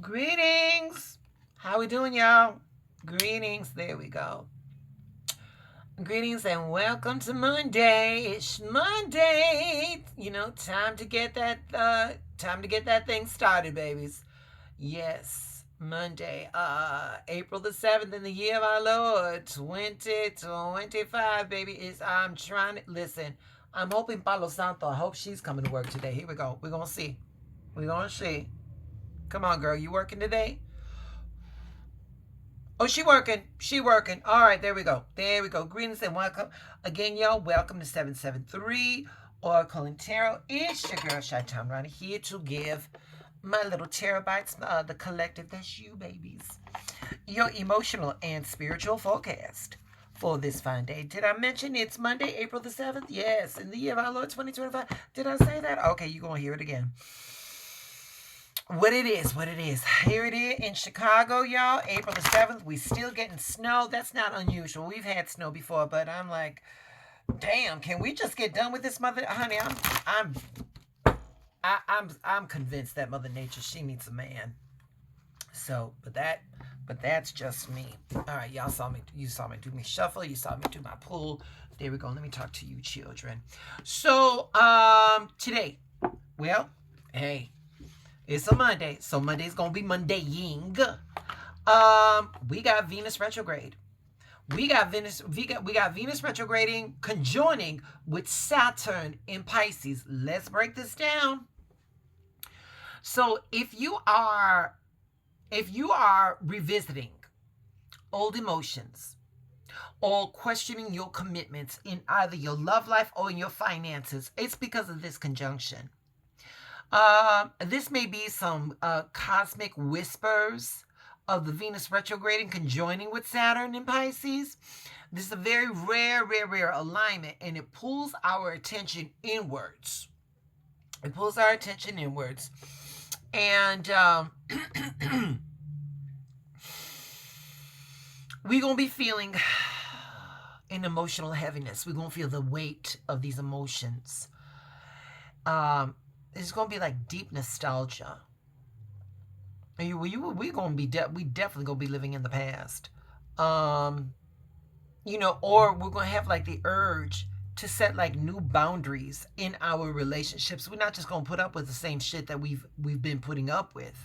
Greetings. How we doing, y'all? Greetings. There we go. Greetings and welcome to Monday. It's Monday. Time to get that thing started, babies. Yes, Monday. April the 7th in the year of our Lord 2025, baby. I'm trying to listen. I'm hoping Palo Santo. I hope she's coming to work today. Here we go. We're gonna see. We're gonna see. Come on, girl. You working today? Oh, she working. She working. All right, there we go. There we go. Greetings and welcome. Again, y'all, welcome to 773 Oracle and Tarot. It's your girl, Shy-Town Ronnie, here to give my little terabytes, the collective, that's you, babies, your emotional and spiritual forecast for this fine day. Did I mention it's Monday, April the 7th? Yes, in the year of our Lord 2025. Did I say that? Okay, you're going to hear it again. What it is. Here it is in Chicago, y'all. April the 7th. We still getting snow. That's not unusual. We've had snow before, but I'm like, damn, can we just get done with this, mother? Honey, I'm convinced that Mother Nature, she needs a man. So, but that's just me. All right, y'all saw me. You saw me do me shuffle. You saw me do my pull. There we go. Let me talk to you, children. So, today, well, hey. It's a Monday, so Monday's gonna be Mondaying. We got Venus retrograde. We got Venus retrograding, conjoining with Saturn in Pisces. Let's break this down. So if you are revisiting old emotions or questioning your commitments in either your love life or in your finances, it's because of this conjunction. This may be some cosmic whispers of the Venus retrograding conjoining with Saturn in Pisces. This is a very rare alignment, and it pulls our attention inwards. And we're going to be feeling an emotional heaviness. We're going to feel the weight of these emotions. It's gonna be like deep nostalgia. We definitely gonna be living in the past. Or we're gonna have like the urge to set like new boundaries in our relationships. We're not just gonna put up with the same shit that we've been putting up with.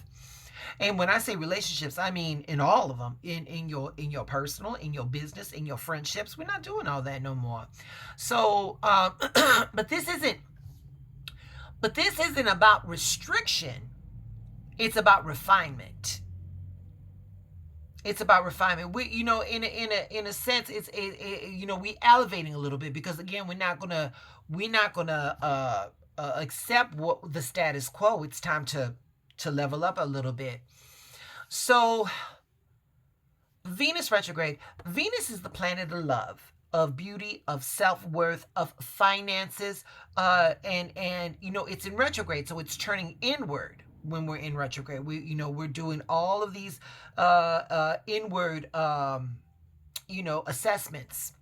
And when I say relationships, I mean in all of them, in your personal, in your business, in your friendships. We're not doing all that no more. So, but this isn't about restriction. It's about refinement. We, in a sense, it's we elevating a little bit, because again, we're not gonna accept what the status quo. It's time to level up a little bit. So, Venus retrograde. Venus is the planet of love, of beauty, of self-worth, of finances, and it's in retrograde, so it's turning inward when we're in retrograde. We're doing all of these inward assessments.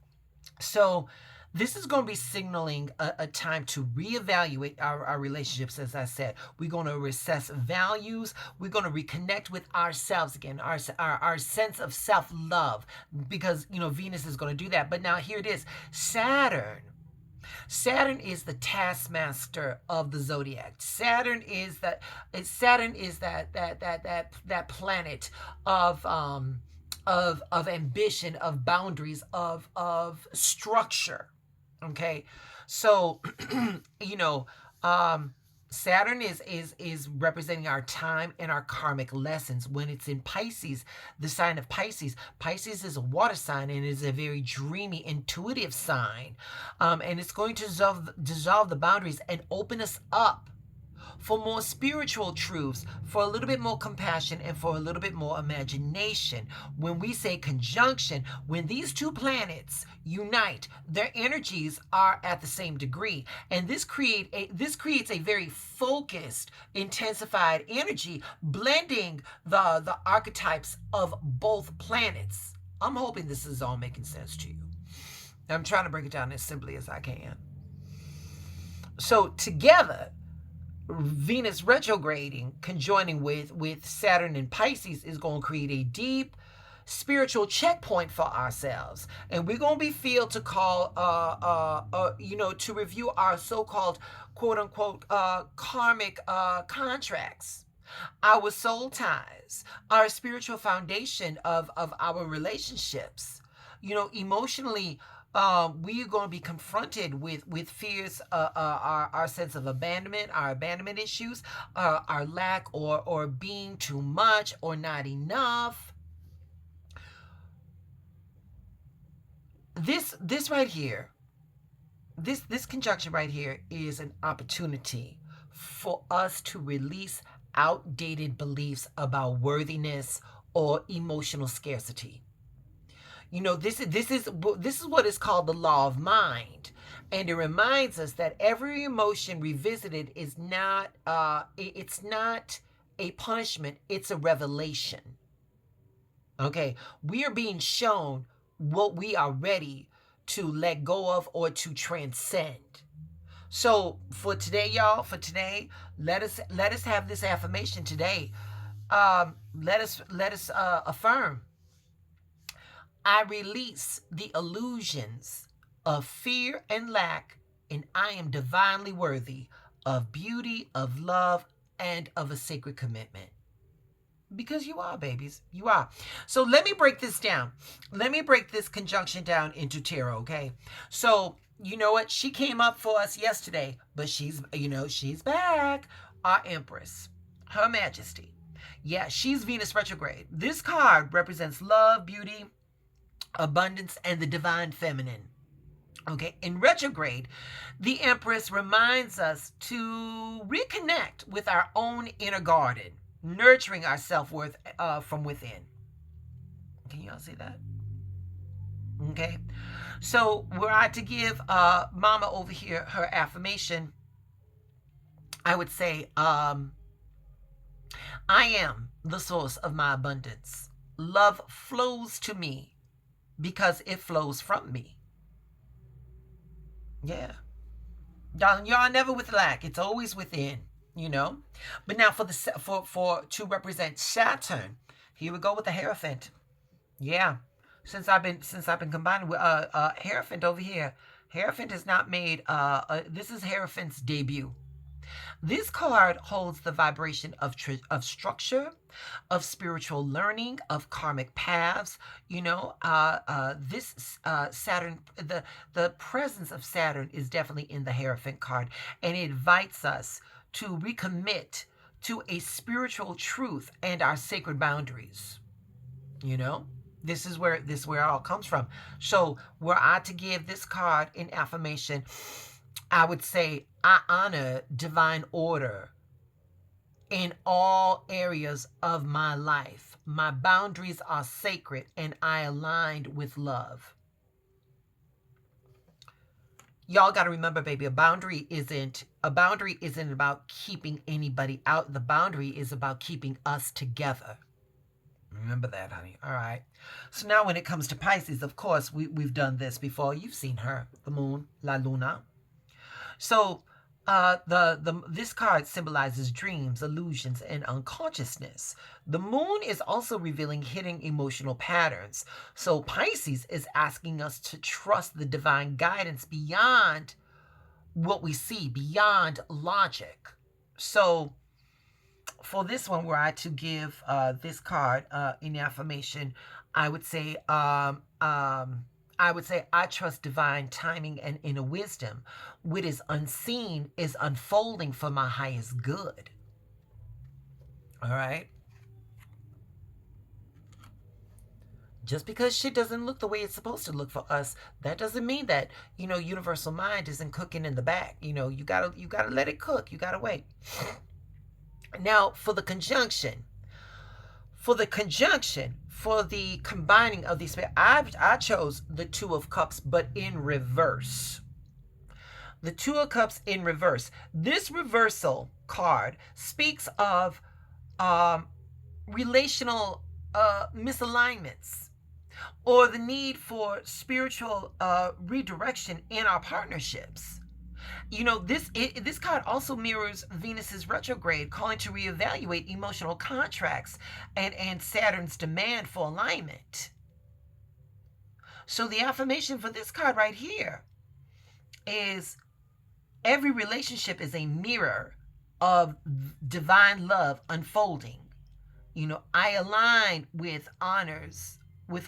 So this is going to be signaling a time to reevaluate our relationships. As I said, we're going to reassess values. We're going to reconnect with ourselves again, our sense of self-love, because, Venus is going to do that. But now here it is. Saturn is the taskmaster of the zodiac. Saturn is that planet of ambition, of boundaries, of structure. Okay, so Saturn is representing our time and our karmic lessons. When it's in Pisces, the sign of Pisces is a water sign, and is a very dreamy, intuitive sign, and it's going to dissolve the boundaries and open us up for more spiritual truths, for a little bit more compassion, and for a little bit more imagination. When we say conjunction, when these two planets unite, their energies are at the same degree, and this creates a very focused, intensified energy, blending the archetypes of both planets. I'm hoping this is all making sense to you. I'm trying to break it down as simply as I can. So together, Venus retrograding, conjoining with Saturn in Pisces, is going to create a deep spiritual checkpoint for ourselves, and we're going to be filled to call to review our so-called quote unquote karmic contracts, our soul ties, our spiritual foundation of our relationships. Emotionally, we are going to be confronted with fears, our sense of abandonment, our abandonment issues, our lack or being too much or not enough. This right here, this conjunction right here is an opportunity for us to release outdated beliefs about worthiness or emotional scarcity. This is what is called the law of mind, and it reminds us that every emotion revisited is not it's not a punishment, it's a revelation. Okay, we are being shown what we are ready to let go of or to transcend. So for today, y'all, let us have this affirmation today. Let us affirm. I release the illusions of fear and lack, and I am divinely worthy of beauty, of love, and of a sacred commitment. Because you are, babies. You are. So let me break this down. Let me break this conjunction down into tarot, okay? So, you know what? She came up for us yesterday, but she's back. Our Empress, Her Majesty. Yeah, she's Venus retrograde. This card represents love, beauty, abundance, and the divine feminine. Okay, in retrograde, the Empress reminds us to reconnect with our own inner garden, nurturing our self-worth from within. Can y'all see that? Okay, so were I to give Mama over here her affirmation, I would say, I am the source of my abundance. Love flows to me because it flows from me. Yeah. Y'all never with lack. It's always within, But now for to represent Saturn, here we go with the Hierophant. Yeah. Since I've been combining with Hierophant over here. Hierophant is not made this is Hierophant's debut. This card holds the vibration of structure, of spiritual learning, of karmic paths. This Saturn, the presence of Saturn is definitely in the Hierophant card, and it invites us to recommit to a spiritual truth and our sacred boundaries. This is where it all comes from. So, were I to give this card in affirmation, I would say, I honor divine order in all areas of my life. My boundaries are sacred, and I aligned with love. Y'all got to remember, baby, a boundary isn't about keeping anybody out. The boundary is about keeping us together. Remember that, honey. All right. So now when it comes to Pisces, of course, we've done this before. You've seen her, the moon, La Luna. So this card symbolizes dreams, illusions, and unconsciousness. The moon is also revealing hidden emotional patterns. So Pisces is asking us to trust the divine guidance beyond what we see, beyond logic. So for this one, were I to give this card in affirmation, I would say I trust divine timing and inner wisdom. What is unseen is unfolding for my highest good. All right? Just because shit doesn't look the way it's supposed to look for us, that doesn't mean that, universal mind isn't cooking in the back. You gotta let it cook. You gotta wait. Now, for the conjunction, for the combining of these, I chose the Two of Cups, but in reverse. The Two of Cups in reverse. This reversal card speaks of relational misalignments, or the need for spiritual redirection in our partnerships. This card also mirrors Venus's retrograde, calling to reevaluate emotional contracts and Saturn's demand for alignment. So the affirmation for this card right here is every relationship is a mirror of divine love unfolding. I align with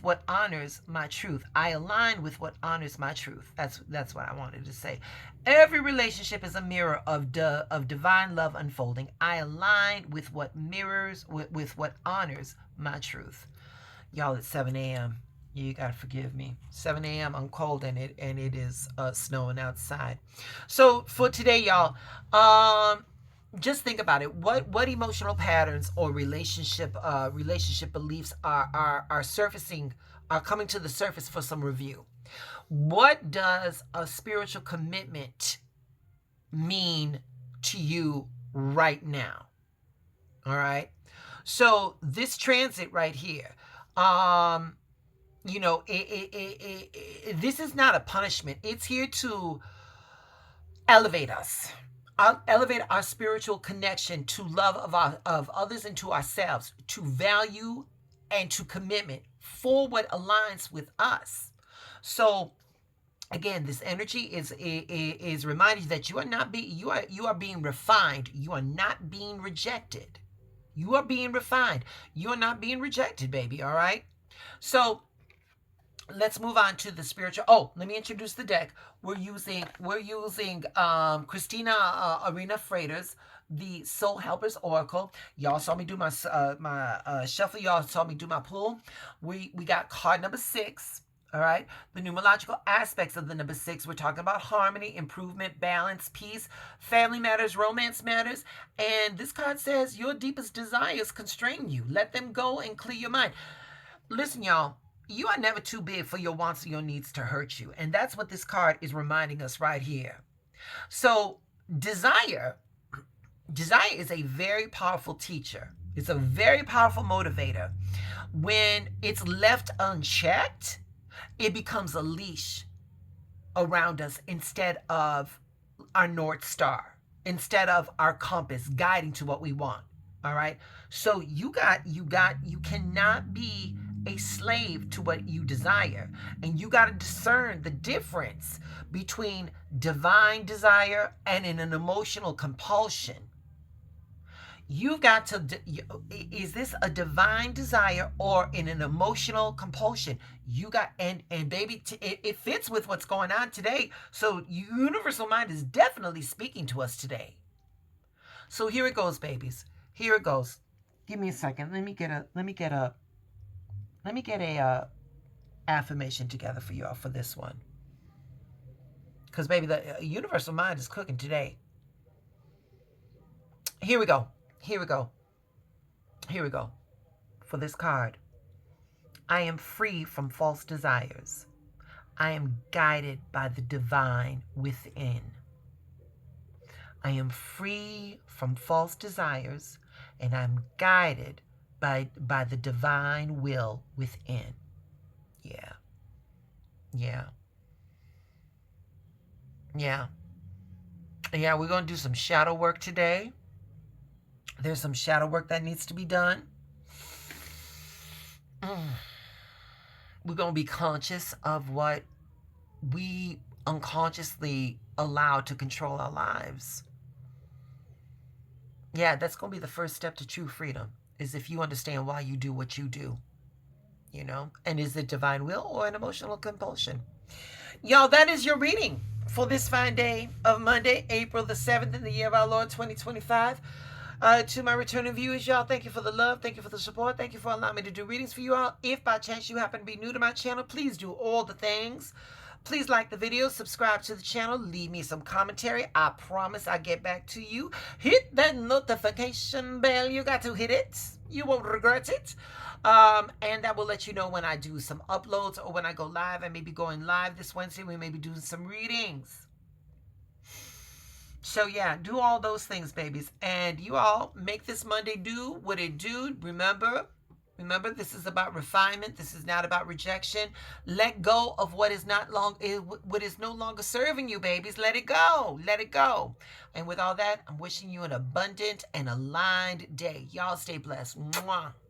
what honors my truth. I align with what honors my truth. That's what I wanted to say. Every relationship is a mirror of divine love unfolding. I align with what with what honors my truth. Y'all, it's 7 a.m. You gotta forgive me. 7 a.m. I'm cold and it is snowing outside. So for today, y'all, just think about it. What emotional patterns or relationship beliefs are surfacing, are coming to the surface for some review? What does a spiritual commitment mean to you right now? All right. So this transit right here, this is not a punishment. It's here to elevate us. Elevate our spiritual connection to love of others and to ourselves, to value and to commitment for what aligns with us. So again, this energy is reminding you that you are being refined. You are not being rejected. You are being refined. You are not being rejected, baby. All right. So let's move on to the spiritual. Oh, let me introduce the deck. We're using Christina Arena Freitas, the Soul Helpers Oracle. Y'all saw me do my shuffle. Y'all saw me do my pull. We got card number 6. All right. The numerological aspects of the number 6. We're talking about harmony, improvement, balance, peace, family matters, romance matters. And this card says your deepest desires constrain you. Let them go and clear your mind. Listen, y'all. You are never too big for your wants or your needs to hurt you. And that's what this card is reminding us right here. So desire is a very powerful teacher. It's a very powerful motivator. When it's left unchecked, it becomes a leash around us instead of our North Star, instead of our compass guiding to what we want. All right. So you cannot be a slave to what you desire. And you got to discern the difference between divine desire and an emotional compulsion. You've got to, is this a divine desire or in an emotional compulsion? You got, and baby, it fits with what's going on today. So universal mind is definitely speaking to us today. So here it goes, babies. Here it goes. Give me a second. Let me get a affirmation together for y'all for this one. Because, baby, the universal mind is cooking today. Here we go. Here we go. Here we go. For this card. I am free from false desires. I am guided by the divine within. I am free from false desires, and I'm guided by the divine will within. Yeah. We're going to do some shadow work today. There's some shadow work that needs to be done. We're going to be conscious of what we unconsciously allow to control our lives. Yeah, that's going to be the first step to true freedom, is if you understand why you do what you do, and is it divine will or an emotional compulsion? Y'all, that is your reading for this fine day of Monday, April the 7th in the year of our Lord 2025. To my returning viewers, y'all, thank you for the love. Thank you for the support. Thank you for allowing me to do readings for you all. If by chance you happen to be new to my channel, please do all the things. Please like the video, subscribe to the channel, leave me some commentary. I promise I'll get back to you. Hit that notification bell. You got to hit it. You won't regret it. And that will let you know when I do some uploads or when I go live. I may be going live this Wednesday. We may be doing some readings. So yeah, do all those things, babies. And you all make this Monday do what it do. Remember, Remember, this is about refinement. This is not about rejection. Let go of what is not long, what is no longer serving you, babies. Let it go. Let it go. And with all that, I'm wishing you an abundant and aligned day. Y'all stay blessed. Mwah.